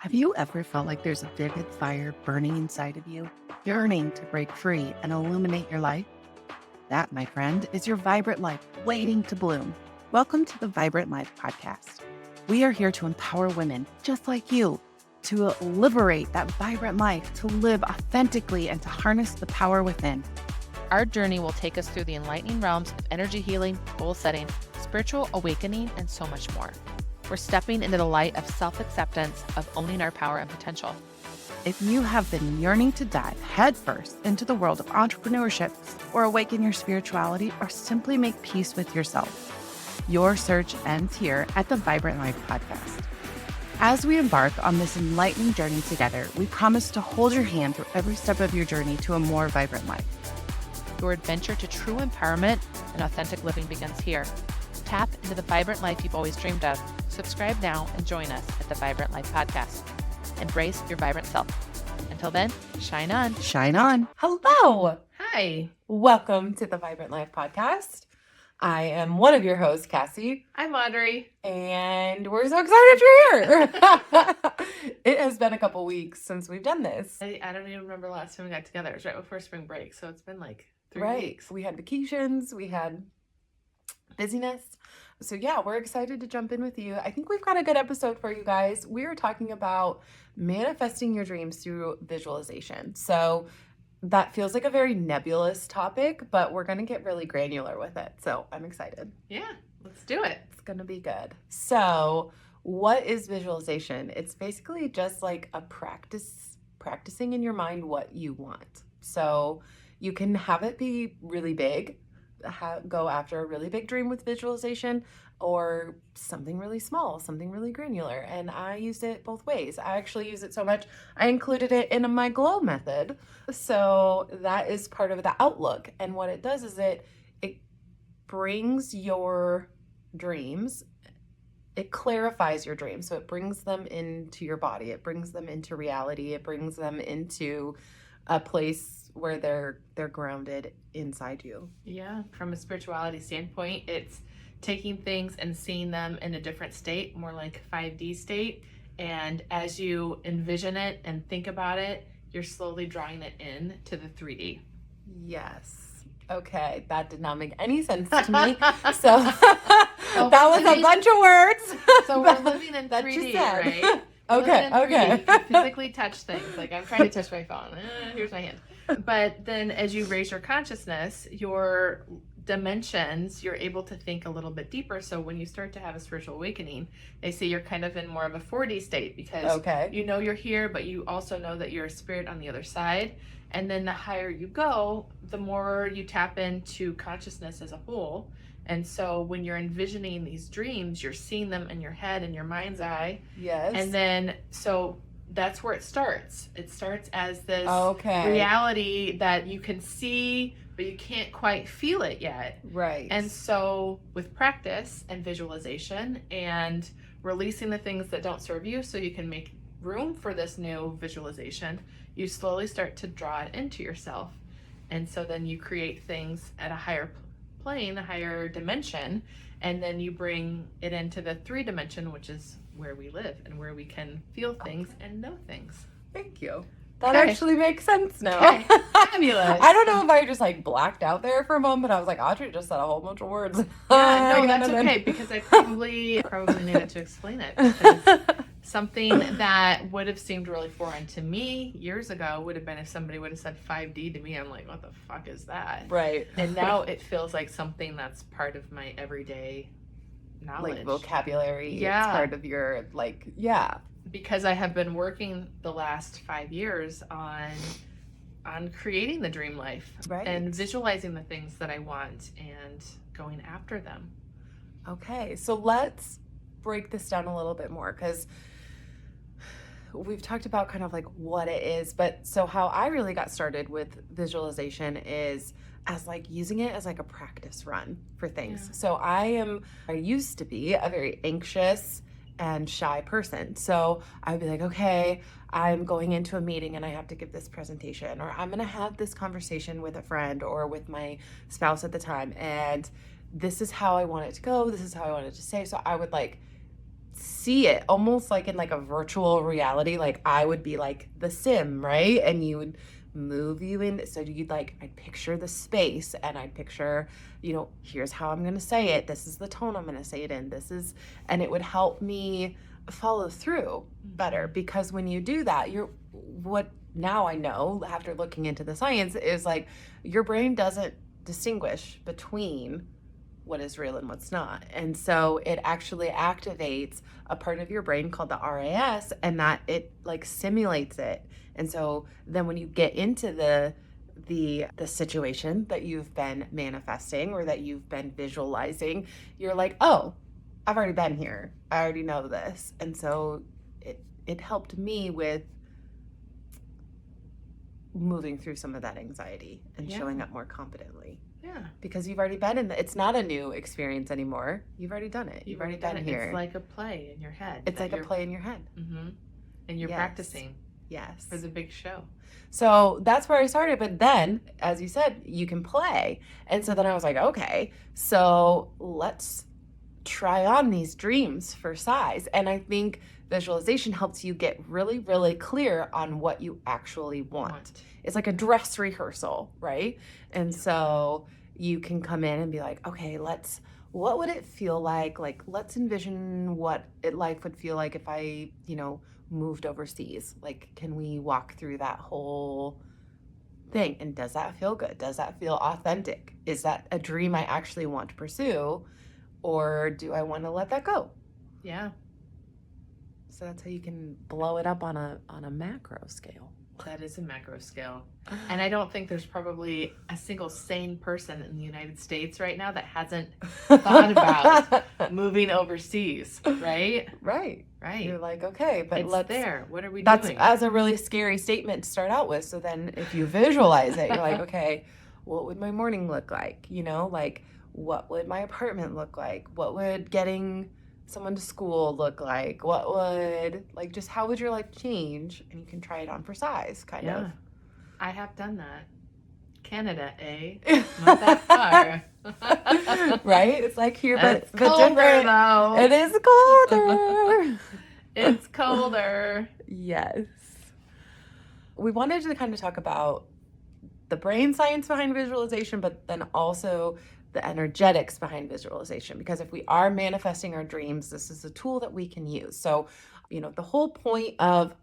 Have you ever felt like there's a vivid fire burning inside of you, yearning to break free and illuminate your life? That, my friend, is your vibrant life waiting to bloom. Welcome to the Vibrant Life Podcast. We are here to empower women just like you to liberate that vibrant life, to live authentically, and to harness the power within. Our journey will take us through the enlightening realms of energy healing, goal setting, spiritual awakening, and so much more. We're stepping into the light of self-acceptance, of owning our power and potential. If you have been yearning to dive headfirst into the world of entrepreneurship, or awaken your spirituality, or simply make peace with yourself, your search ends here at the Vibrant Life Podcast. As we embark on this enlightening journey together, we promise to hold your hand through every step of your journey to a more vibrant life. Your adventure to true empowerment and authentic living begins here. Tap into the vibrant life you've always dreamed of. Subscribe now and join us at the Vibrant Life Podcast. Embrace your vibrant self. Until then, shine on. Shine on. Hello. Hi. Welcome to the Vibrant Life Podcast. I am one of your hosts, Cassie, I'm Audrey. and we're so excited you're here. It has been a couple weeks since we've done this. I don't even remember the last time we got together. It was right before spring break, so it's been like 3 Right. weeks. We had vacations, we had busyness. So yeah, we're excited to jump in with you. I think we've got a good episode for you guys. We are talking about manifesting your dreams through visualization. So that feels like a very nebulous topic, but we're going to get really granular with it. So I'm excited. Yeah, let's do it. It's going to be good. So what is visualization? It's basically just like a practicing in your mind what you want. So you can have it be really big, go after a really big dream with visualization, or something really small, something really granular. And I use it both ways. I actually use it so much, I included it in my glow method. So that is part of the outlook. And what it does is it brings your dreams, it clarifies your dreams. So it brings them into your body, it brings them into reality, it brings them into a place where they're grounded inside you. Yeah, from a spirituality standpoint, it's taking things and seeing them in a different state, more like 5D state. And as you envision it and think about it, you're slowly drawing it in to the 3D. Yes. Okay, that did not make any sense to me. So that was a bunch of words. So we're living in that 3D, you said. right? Okay, okay. You can physically touch things. Like I'm trying to touch my phone. Here's my hand. But then as you raise your consciousness, your dimensions, you're able to think a little bit deeper. So when you start to have a spiritual awakening, they say you're kind of in more of a 4D state because you know you're here, but you also know that you're a spirit on the other side. And then the higher you go, the more you tap into consciousness as a whole. And so when you're envisioning these dreams, you're seeing them in your head, in your mind's eye. Yes. And then, so that's where it starts. It starts as this Okay. reality that you can see, but you can't quite feel it yet. Right. And so with practice and visualization and releasing the things that don't serve you so you can make room for this new visualization, you slowly start to draw it into yourself. And so then you create things at a higher plane, a higher dimension, and then you bring it into the 3 dimension, which is where we live and where we can feel things and know things. Thank you. That Okay. actually makes sense now. Okay. Fabulous. I don't know if I just like blacked out there for a moment. I was like, Audrey just said a whole bunch of words. Yeah, no, that's okay because I probably needed to explain it. Because something that would have seemed really foreign to me years ago would have been if somebody would have said 5D to me. I'm like, what the fuck is that? Right. And now it feels like something that's part of my everyday knowledge. Like vocabulary. Yeah. It's part of your yeah. Because I have been working the last 5 years on creating the dream life, Right. and visualizing the things that I want and going after them. Okay, so let's break this down a little bit more because we've talked about kind of like what it is, but so how I really got started with visualization is as like using it as like a practice run for things. Yeah. So I used to be a very anxious and shy person. So I would be like, okay, I'm going into a meeting and I have to give this presentation, or I'm going to have this conversation with a friend or with my spouse at the time. And this is how I want it to go. This is how I want it to say. So I would like see it almost like in like a virtual reality. Like I would be like the sim, right? And you would move you in. So you'd like, I'd picture the space and I'd picture, here's how I'm going to say it. This is the tone I'm going to say it in. And it would help me follow through better, because when you do that, what now I know after looking into the science is like your brain doesn't distinguish between what is real and what's not. And so it actually activates a part of your brain called the RAS, and that it like simulates it. And so then when you get into the situation that you've been manifesting or that you've been visualizing, you're like, oh, I've already been here. I already know this. And so it helped me with moving through some of that anxiety and showing up more confidently. Yeah. Because you've already been in it's not a new experience anymore. You've already done it. You've already been here. It's like a play in your head. It's like a play in your head. Mm-hmm. And you're practicing. Yes. For the big show. So that's where I started. But then, as you said, you can play. And so then I was like, okay, so let's try on these dreams for size. And I think visualization helps you get really, really clear on what you actually want. It's like a dress rehearsal, right? And so you can come in and be like, okay, what would it feel like? Like, let's envision what life would feel like if I, moved overseas. Like, can we walk through that whole thing? And does that feel good? Does that feel authentic? Is that a dream I actually want to pursue? Or do I want to let that go? Yeah. So that's how you can blow it up on a macro scale. That is a macro scale. And I don't think there's probably a single sane person in the United States right now that hasn't thought about moving overseas, right? Right. You're like, okay, but it's there. What are we doing? doing? That's a really scary statement to start out with. So then if you visualize it, you're like, okay, what would my morning look like? Like, what would my apartment look like? What would getting someone to school look like? What would, just how would your life change? And you can try it on for size, kind of. I have done that. Canada, eh? Not that far. Right? It's like here, but colder, different. Though. It is colder. It's colder. Yes. We wanted to kind of talk about the brain science behind visualization, but then also the energetics behind visualization, because if we are manifesting our dreams, this is a tool that we can use. So, the whole point of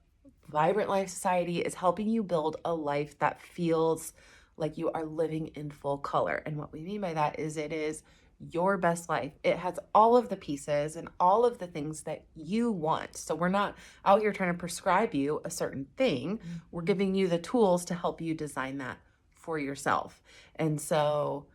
Vibrant Life Society is helping you build a life that feels like you are living in full color. And what we mean by that is it is your best life. It has all of the pieces and all of the things that you want. So we're not out here trying to prescribe you a certain thing. We're giving you the tools to help you design that for yourself. And so,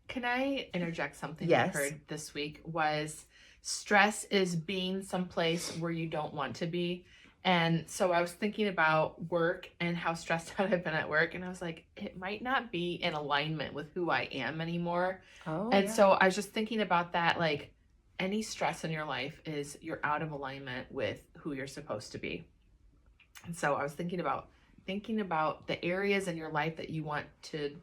can I interject something Yes. I heard this week was stress is being someplace where you don't want to be. And so I was thinking about work and how stressed out I've been at work. And I was like, it might not be in alignment with who I am anymore. So I was just thinking about that, like any stress in your life is you're out of alignment with who you're supposed to be. And so I was thinking about the areas in your life that you want to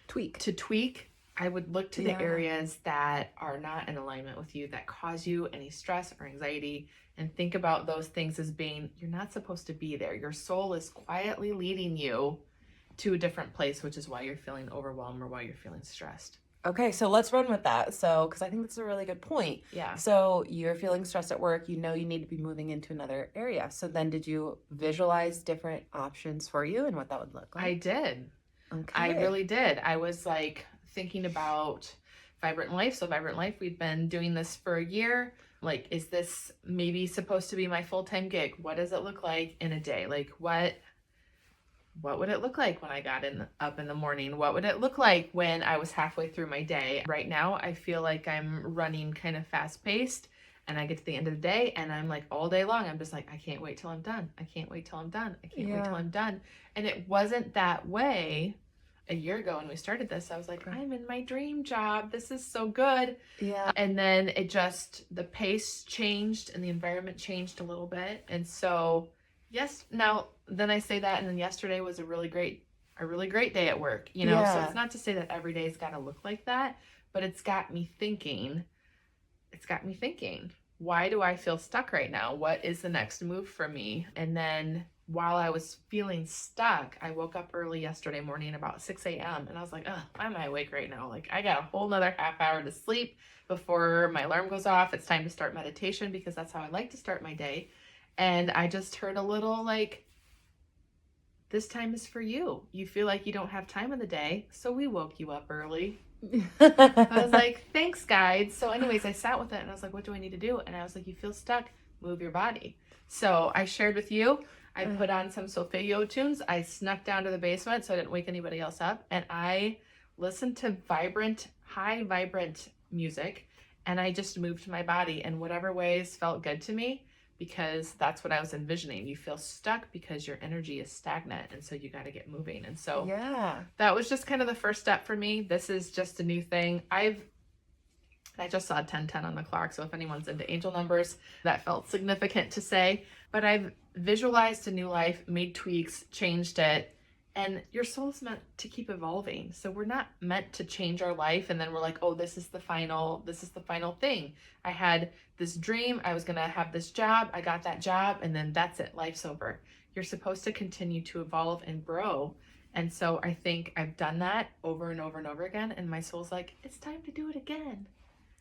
tweak. I would look to the areas that are not in alignment with you, that cause you any stress or anxiety, and think about those things as being, you're not supposed to be there. Your soul is quietly leading you to a different place, which is why you're feeling overwhelmed or why you're feeling stressed. Okay, so let's run with that. So, because I think that's a really good point. Yeah. So you're feeling stressed at work, you need to be moving into another area. So then did you visualize different options for you and what that would look like? I did. Okay. I really did. I was like thinking about Vibrant Life. So Vibrant Life, we've been doing this for a year. Like, is this maybe supposed to be my full-time gig? What does it look like in a day? Like, what would it look like when I got up in the morning? What would it look like when I was halfway through my day? Right now, I feel like I'm running kind of fast-paced, and I get to the end of the day, and I'm like, all day long, I'm just like, I can't wait till I'm done. I can't wait till I'm done. I can't wait till I'm done. And it wasn't that way a year ago when we started this. I was like, I'm in my dream job. This is so good. Yeah. And then the pace changed and the environment changed a little bit. And so, then I say that, and then yesterday was a really great day at work, So it's not to say that every day's got to look like that, but it's got me thinking. why do I feel stuck right now? What is the next move for me? And then while I was feeling stuck, I woke up early yesterday morning about 6 a.m. and I was like, oh, why am I awake right now? Like, I got a whole nother half hour to sleep before my alarm goes off. It's time to start meditation because that's how I like to start my day. And I just heard a little like, this time is for you. You feel like you don't have time in the day, so we woke you up early. I was like, thanks, guide. So anyways, I sat with it and I was like, what do I need to do? And I was like, you feel stuck, move your body. So I shared with you, I put on some solfeggio tunes. I snuck down to the basement so I didn't wake anybody else up. And I listened to high vibrant music. And I just moved my body in whatever ways felt good to me, because that's what I was envisioning. You feel stuck because your energy is stagnant. And so you got to get moving. And so Yeah. that was just kind of the first step for me. This is just a new thing. I just saw 1010 on the clock. So if anyone's into angel numbers, that felt significant to say. But I've visualized a new life, made tweaks, changed it. And your soul's meant to keep evolving. So we're not meant to change our life and then we're like, oh, this is the final thing. I had this dream, I was going to have this job, I got that job, and then that's it, life's over. You're supposed to continue to evolve and grow. And so I think I've done that over and over and over again. And my soul's like, it's time to do it again.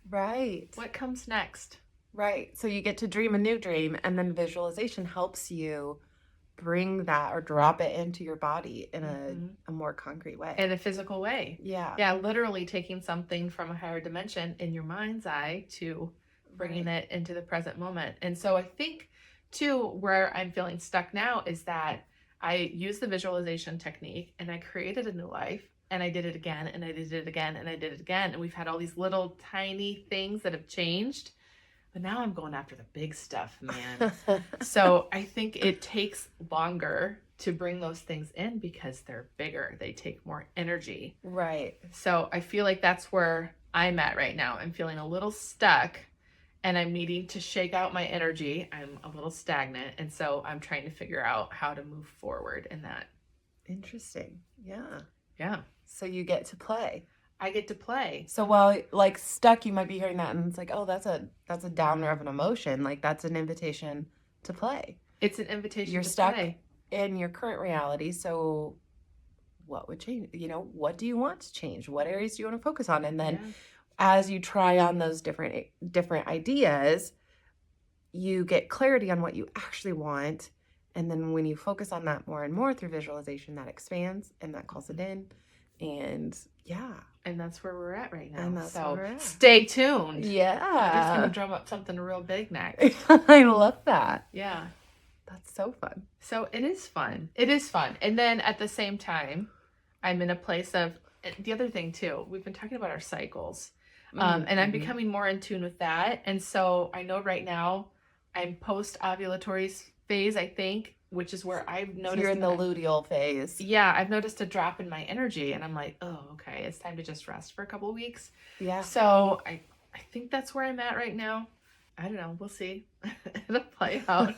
Right. What comes next? Right. So you get to dream a new dream, and then visualization helps you bring that or drop it into your body in a more concrete way. In a physical way. Yeah. Yeah, literally taking something from a higher dimension in your mind's eye to bringing it into the present moment. And so I think, too, where I'm feeling stuck now is that I used the visualization technique and I created a new life, and I did it again, and I did it again, and I did it again. And we've had all these little tiny things that have changed. But now I'm going after the big stuff, man. So I think it takes longer to bring those things in because they're bigger. They take more energy. Right. So I feel like that's where I'm at right now. I'm feeling a little stuck and I'm needing to shake out my energy. I'm a little stagnant. And so I'm trying to figure out how to move forward in that. Interesting. Yeah. Yeah. So you get to play. I get to play. So while like stuck, you might be hearing that and it's like, oh, that's a downer of an emotion. Like that's an invitation to play. It's an invitation You're to stuck play. in your current reality. So what would change? You know, what do you want to change? What areas do you want to focus on? And then as you try on those different ideas, you get clarity on what you actually want. And then when you focus on that more and more through visualization, that expands and that calls it in. And yeah. And that's where we're at right now. And that's where we're at. Stay tuned. Yeah. I'm just going to drum up something real big next. I love that. Yeah. That's so fun. So it is fun. It is fun. And then at the same time, I'm in a place of, the other thing too, we've been talking about our cycles. And I'm becoming more in tune with that. And so I know right now I'm post-ovulatory phase, I think, which is where I've noticed. You're in the luteal phase. Yeah, I've noticed a drop in my energy. And I'm like, oh, okay, it's time to just rest for a couple of weeks. Yeah. So I think that's where I'm at right now. I don't know. We'll see. It'll play out.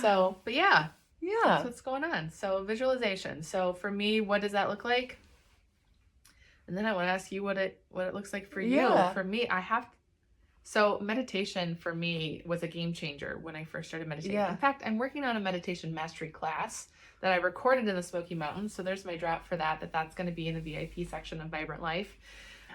So, but yeah. Yeah. That's what's going on. So visualization. So for me, what does that look like? And then I want to ask you what it looks like for you. Yeah. For me, so meditation for me was a game changer when I first started meditating. Yeah. In fact, I'm working on a meditation mastery class that I recorded in the Smoky Mountains. So there's my drop for that's going to be in the VIP section of Vibrant Life.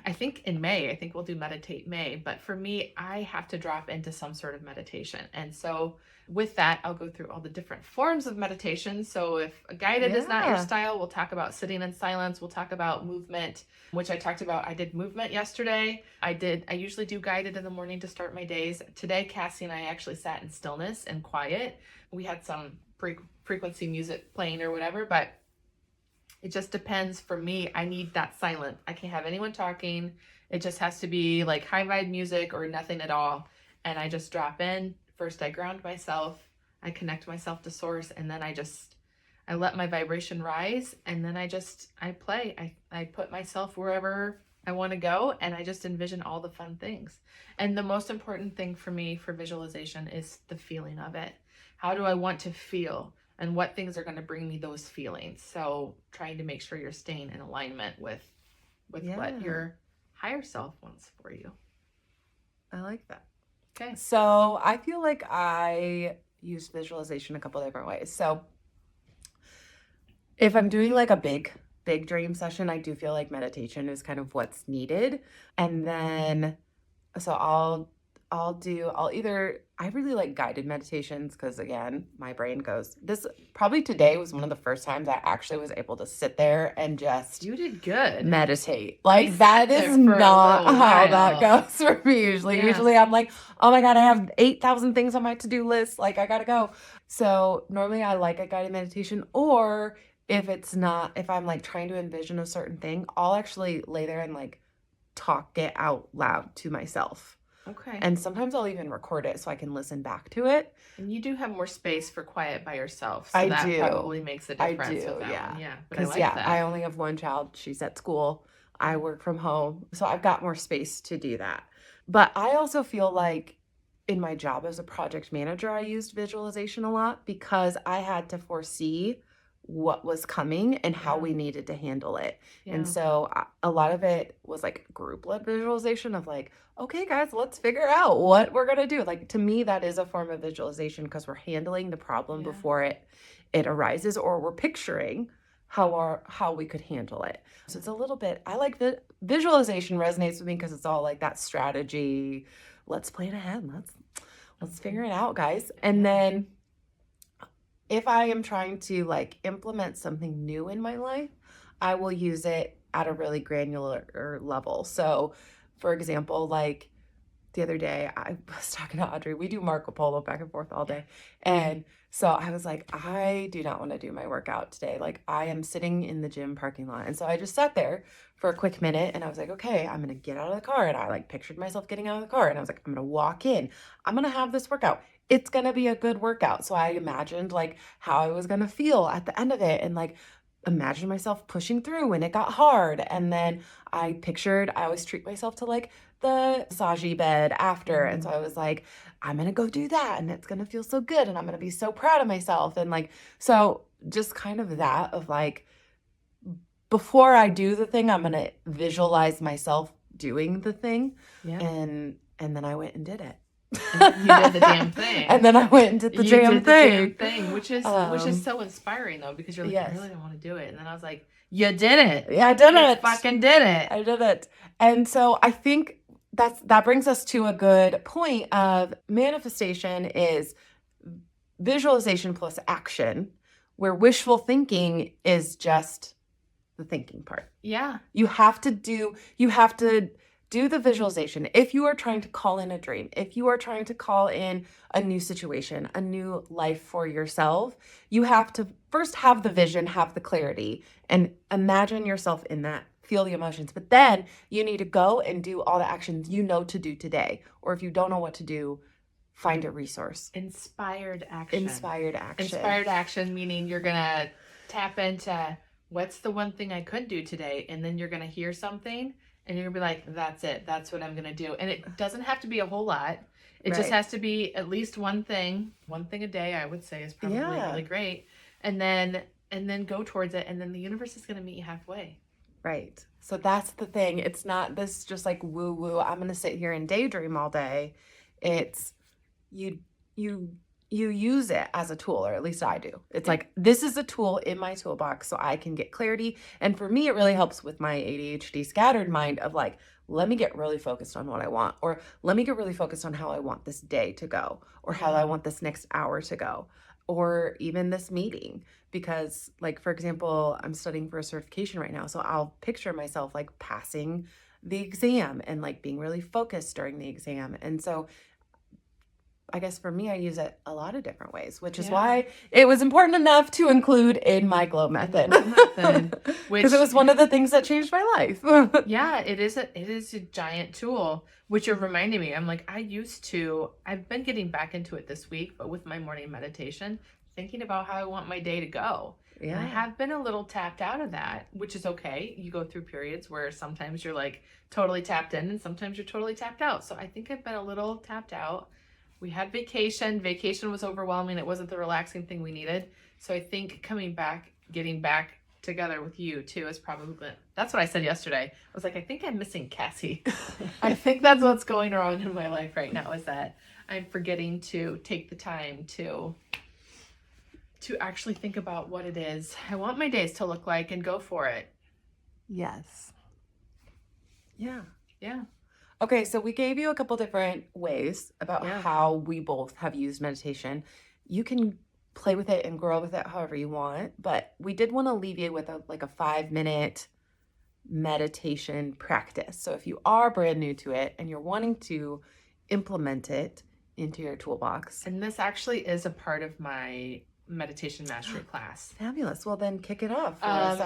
I think in May, I think we'll do Meditate May. But for me, I have to drop into some sort of meditation. And so with that, I'll go through all the different forms of meditation. So if guided is not your style, we'll talk about sitting in silence. We'll talk about movement, which I talked about. I did movement yesterday. I usually do guided in the morning to start my days. Today, Cassie and I actually sat in stillness and quiet. We had some frequency music playing or whatever, but it just depends. For me, I need that silent. I can't have anyone talking. It just has to be like high vibe music or nothing at all. And I just drop in. First, I ground myself. I connect myself to source. And then I let my vibration rise. And then I play. I put myself wherever I want to go. And I just envision all the fun things. And the most important thing for me for visualization is the feeling of it. How do I want to feel? And what things are going to bring me those feelings. So trying to make sure you're staying in alignment with what your higher self wants for you. I like that. Okay. So I feel like I use visualization a couple different ways. So if I'm doing like a big dream session, I do feel like meditation is kind of what's needed. And then so I really like guided meditations because again, my brain goes, this probably today was one of the first times I actually was able to sit there and just You did good. meditate. I Like that sat is there for a not little how while. that goes for me usually. Yeah. Usually I'm like, oh my God, I have 8,000 things on my to-do list. Like I gotta go. So normally I like a guided meditation, or if I'm like trying to envision a certain thing, I'll actually lay there and like talk it out loud to myself. Okay. And sometimes I'll even record it so I can listen back to it. And you do have more space for quiet by yourself. So I that do. probably makes a difference I do, with that yeah. one. Yeah. But I Because, like that. I only have one child. She's at school. I work from home. So I've got more space to do that. But I also feel like in my job as a project manager, I used visualization a lot because I had to foresee what was coming and how Yeah. we needed to handle it. Yeah. And so a lot of it was like group-led visualization of like, okay, guys, let's figure out what we're going to do. Like to me, that is a form of visualization because we're handling the problem Yeah. before it arises, or we're picturing how we could handle it. So it's a little bit, I like visualization resonates with me because it's all like that strategy. Let's plan ahead. Let's figure it out, guys. And then if I am trying to like implement something new in my life, I will use it at a really granular level. So, for example, like the other day, I was talking to Audrey. We do Marco Polo back and forth all day. And so I was like, I do not want to do my workout today. Like, I am sitting in the gym parking lot. And so I just sat there for a quick minute and I was like, okay, I'm going to get out of the car. And I like pictured myself getting out of the car. And I was like, I'm going to walk in. I'm going to have this workout. It's going to be a good workout. So I imagined like how I was going to feel at the end of it and like imagined myself pushing through when it got hard. And then I always treat myself to like the massage bed after. And so I was like, I'm going to go do that and it's going to feel so good and I'm going to be so proud of myself. And like, so just kind of that of like, before I do the thing, I'm going to visualize myself doing the thing. Yeah. And then I went and did it. And you did the damn thing. And then I went and did the damn thing. Which is so inspiring though, because you're like, yes. I really don't want to do it. And then I was like, you did it. Yeah, I did You it. fucking did it. I did it. And so I think that brings us to a good point of manifestation is visualization plus action, where wishful thinking is just the thinking part. Yeah. You have to do the visualization. If you are trying to call in a dream, if you are trying to call in a new situation, a new life for yourself, you have to first have the vision, have the clarity, and imagine yourself in that. Feel the emotions. But then you need to go and do all the actions you know to do today. Or if you don't know what to do, find a resource. Inspired action. Inspired action. Inspired action, meaning you're going to tap into what's the one thing I could do today? And then you're going to hear something and you're going to be like, that's it. That's what I'm going to do. And it doesn't have to be a whole lot. It just has to be at least one thing a day, I would say is probably really great. And then go towards it. And then the universe is going to meet you halfway. Right. So that's the thing. It's not this just like woo woo. I'm going to sit here and daydream all day. It's you use it as a tool, or at least I do. It's like, this is a tool in my toolbox so I can get clarity. And for me, it really helps with my ADHD scattered mind of like, let me get really focused on what I want, or let me get really focused on how I want this day to go, or how I want this next hour to go, or even this meeting. Because like, for example, I'm studying for a certification right now. So I'll picture myself like passing the exam and like being really focused during the exam. And so I guess for me, I use it a lot of different ways, which is why it was important enough to include in my glow method. Because it was one of the things that changed my life. Yeah, it is a giant tool, which you're reminding me. I'm like, I've been getting back into it this week, but with my morning meditation, thinking about how I want my day to go. Yeah. And I have been a little tapped out of that, which is okay. You go through periods where sometimes you're like totally tapped in and sometimes you're totally tapped out. So I think I've been a little tapped out. We had vacation. Vacation was overwhelming. It wasn't the relaxing thing we needed. So I think getting back together with you too is probably, that's what I said yesterday. I was like, I think I'm missing Cassie. I think that's what's going wrong in my life right now, is that I'm forgetting to take the time to actually think about what it is I want my days to look like and go for it. Yes. Yeah. Yeah. Okay, so we gave you a couple different ways about how we both have used meditation. You can play with it and grow with it however you want, but we did want to leave you with a 5-minute meditation practice. So if you are brand new to it and you're wanting to implement it into your toolbox. And this actually is a part of my meditation mastery class. Fabulous. Well, then kick it off.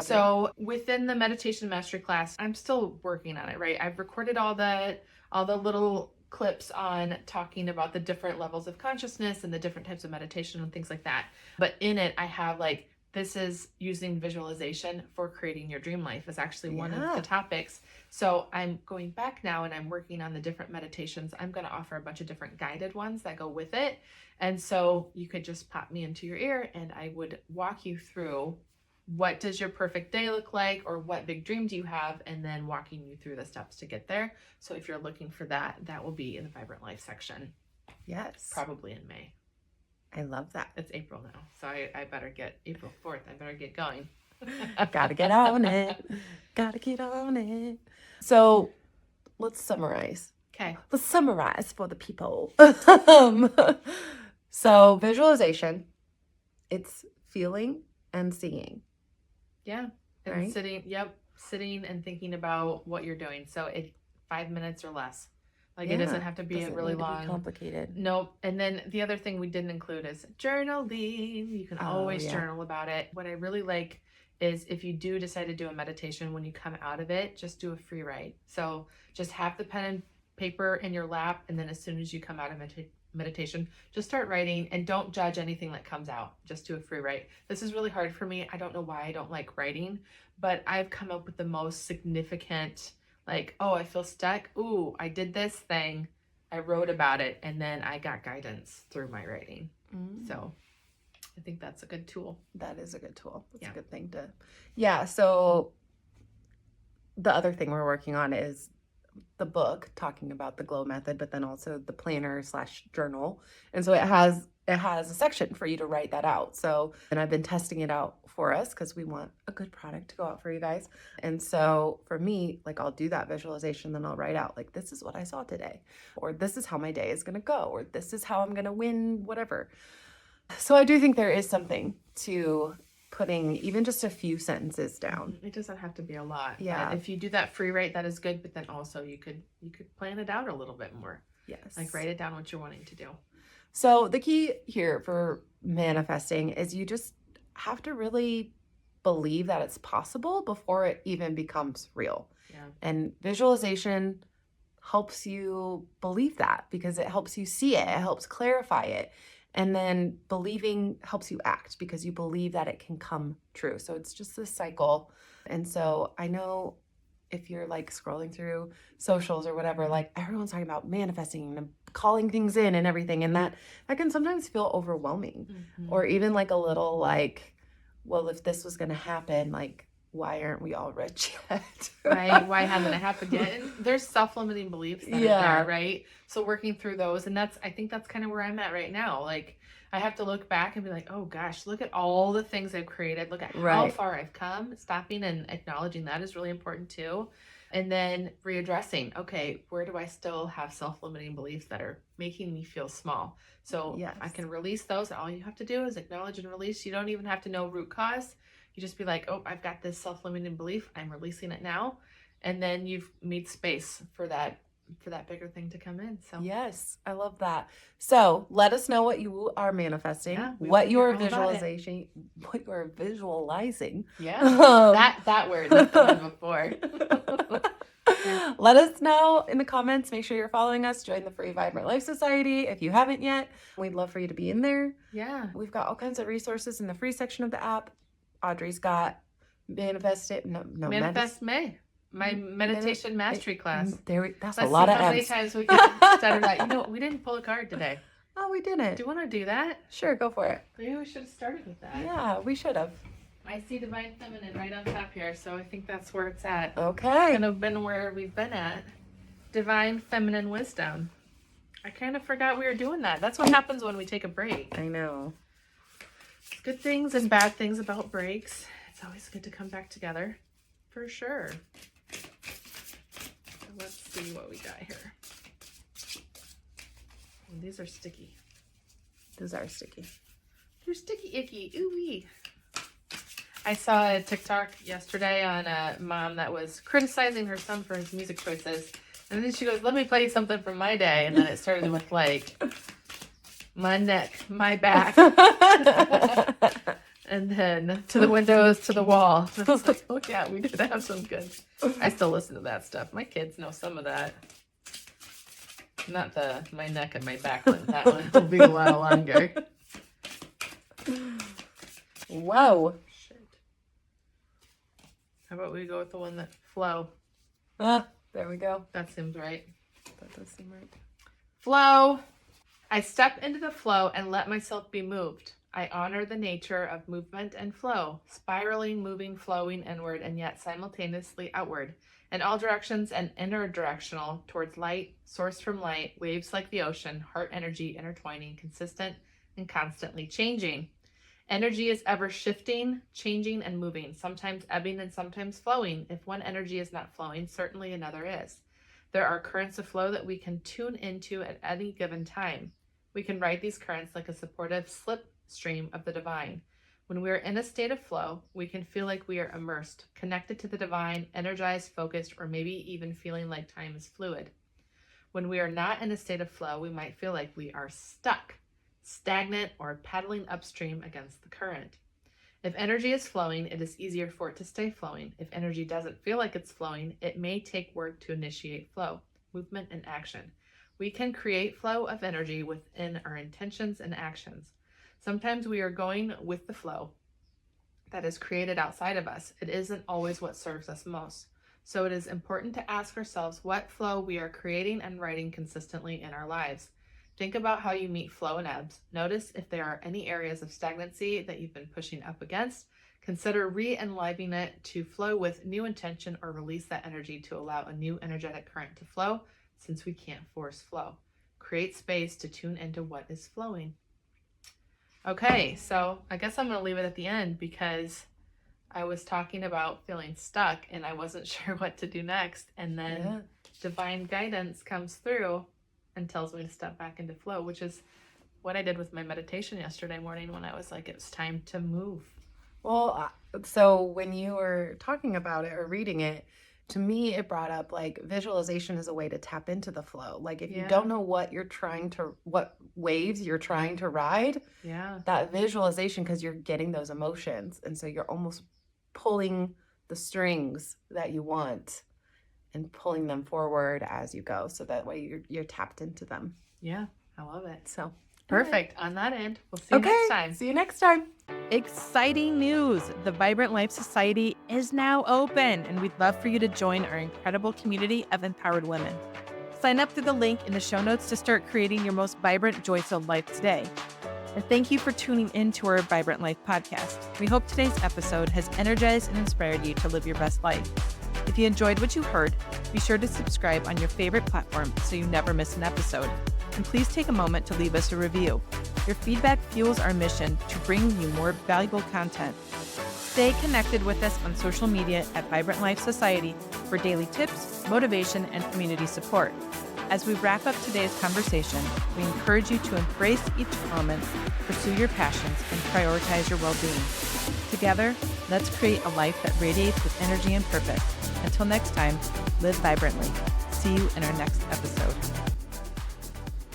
So within the meditation mastery class, I'm still working on it, right? I've recorded all the little clips on talking about the different levels of consciousness and the different types of meditation and things like that. But in it, I have like, this is using visualization for creating your dream life is actually one of the topics. So I'm going back now and I'm working on the different meditations. I'm going to offer a bunch of different guided ones that go with it. And so you could just pop me into your ear and I would walk you through what does your perfect day look like, or what big dream do you have, and then walking you through the steps to get there. So if you're looking for that, that will be in the Vibrant Life section. Yes. Probably in May. I love that. It's April now, so I better get April 4th. I better get going. Gotta get on it. Gotta get on it. So let's summarize. Okay. Let's summarize for the people. So visualization, it's feeling and seeing. Yeah. And right? Sitting and thinking about what you're doing. So 5 minutes or less. Like it doesn't have to be really long. Complicated. Nope. And then the other thing we didn't include is journaling. You can always journal about it. What I really like is if you do decide to do a meditation, when you come out of it, just do a free write. So just have the pen and paper in your lap, and then as soon as you come out of meditation, just start writing, and don't judge anything that comes out. Just do a free write. This is really hard for me. I don't know why I don't like writing, but I've come up with the most significant, like, oh, I feel stuck. Ooh, I did this thing. I wrote about it, and then I got guidance through my writing. So I think that's a good tool. That is a good tool. That's a good thing to. Yeah. So the other thing we're working on is the book talking about the glow method, but then also the planner / journal. And so it has a section for you to write that out. So, and I've been testing it out for us because we want a good product to go out for you guys. And so for me, like, I'll do that visualization, then I'll write out like, this is what I saw today, or this is how my day is going to go, or this is how I'm going to win, whatever. So I do think there is something to putting even just a few sentences down. It doesn't have to be a lot. Yeah. But if you do that free write, that is good. But then also you could plan it out a little bit more. Yes. Like write it down what you're wanting to do. So the key here for manifesting is you just have to really believe that it's possible before it even becomes real. Yeah. And visualization helps you believe that because it helps you see it. It helps clarify it. And then believing helps you act because you believe that it can come true. So it's just this cycle. And so I know if you're like scrolling through socials or whatever, like everyone's talking about manifesting and calling things in and everything. And that can sometimes feel overwhelming or even like a little like, well, if this was going to happen, like, why aren't we all rich yet? Right? Why hasn't it happened yet? And there's self-limiting beliefs that are there, right? So working through those, and I think that's kind of where I'm at right now. Like, I have to look back and be like, oh gosh, look at all the things I've created. Look at how far I've come. Stopping and acknowledging that is really important too. And then readdressing, okay, where do I still have self-limiting beliefs that are making me feel small? So I can release those. All you have to do is acknowledge and release. You don't even have to know root cause. You just be like, oh, I've got this self-limiting belief. I'm releasing it now. And then you've made space for that bigger thing to come in. So yes, I love that. So let us know what you are manifesting, what you're visualizing, what you're visualizing. Yeah, that word has come before. Let us know in the comments. Make sure you're following us. Join the free Vibrant Life Society if you haven't yet. We'd love for you to be in there. Yeah. We've got all kinds of resources in the free section of the app. Audrey's got Manifest May. My meditation mastery class. That's a lot of how many M's. times we can stutter that. We didn't pull a card today. Oh, we didn't. Do you want to do that? Sure, go for it. Maybe we should have started with that. Yeah, we should have. I see Divine Feminine right on top here, so I think that's where it's at. Okay. Kind of been where we've been at. Divine Feminine Wisdom. I kind of forgot we were doing that. That's what happens when we take a break. I know. Good things and bad things about breaks. It's always good to come back together. For sure. So let's see what we got here. Oh, these are sticky. Those are sticky. They're sticky icky. Ooh-wee. I saw a TikTok yesterday on a mom that was criticizing her son for his music choices. And then she goes, let me play you something from my day. And then it started with like, my neck, my back. And then to the windows, to the wall. And I was like, oh yeah, we did have some good. I still listen to that stuff. My kids know some of that. Not the my neck and my back one. That one will be a while longer. Whoa. Shit. How about we go with the one that flow? There we go. That seems right. That does seem right. Flow. I step into the flow and let myself be moved. I honor the nature of movement and flow, spiraling, moving, flowing inward, and yet simultaneously outward, in all directions and interdirectional towards light, source from light, waves like the ocean, heart energy intertwining, consistent and constantly changing. Energy is ever shifting, changing, and moving, sometimes ebbing and sometimes flowing. If one energy is not flowing, certainly another is. There are currents of flow that we can tune into at any given time. We can ride these currents like a supportive slipstream of the divine. When we are in a state of flow, we can feel like we are immersed, connected to the divine, energized, focused, or maybe even feeling like time is fluid. When we are not in a state of flow, we might feel like we are stuck, stagnant, or paddling upstream against the current. If energy is flowing, it is easier for it to stay flowing. If energy doesn't feel like it's flowing, it may take work to initiate flow, movement, and action. We can create flow of energy within our intentions and actions. Sometimes we are going with the flow that is created outside of us. It isn't always what serves us most. So it is important to ask ourselves what flow we are creating and writing consistently in our lives. Think about how you meet flow and ebbs. Notice if there are any areas of stagnancy that you've been pushing up against. Consider re-enlivening it to flow with new intention, or release that energy to allow a new energetic current to flow, since we can't force flow. Create space to tune into what is flowing. Okay, so I guess I'm going to leave it at the end because I was talking about feeling stuck and I wasn't sure what to do next. And then divine guidance comes through and tells me to step back into flow, which is what I did with my meditation yesterday morning when I was like, it's time to move. Well, so when you were talking about it or reading it, to me, it brought up like visualization is a way to tap into the flow. Like if you don't know what waves you're trying to ride, that visualization, because you're getting those emotions. And so you're almost pulling the strings that you want and pulling them forward as you go. So that way you're tapped into them. Yeah, I love it. So perfect. On that end, we'll see you next time. See you next time. Exciting news! The Vibrant Life Society is now open, and we'd love for you to join our incredible community of empowered women. Sign up through the link in the show notes to start creating your most vibrant, joy-filled life today. And thank you for tuning in to our Vibrant Life podcast. We hope today's episode has energized and inspired you to live your best life. If you enjoyed what you heard, be sure to subscribe on your favorite platform so you never miss an episode. And please take a moment to leave us a review. Your feedback fuels our mission to bring you more valuable content. Stay connected with us on social media at Vibrant Life Society for daily tips, motivation, and community support. As we wrap up today's conversation, we encourage you to embrace each moment, pursue your passions, and prioritize your well-being. Together, let's create a life that radiates with energy and purpose. Until next time, live vibrantly. See you in our next episode.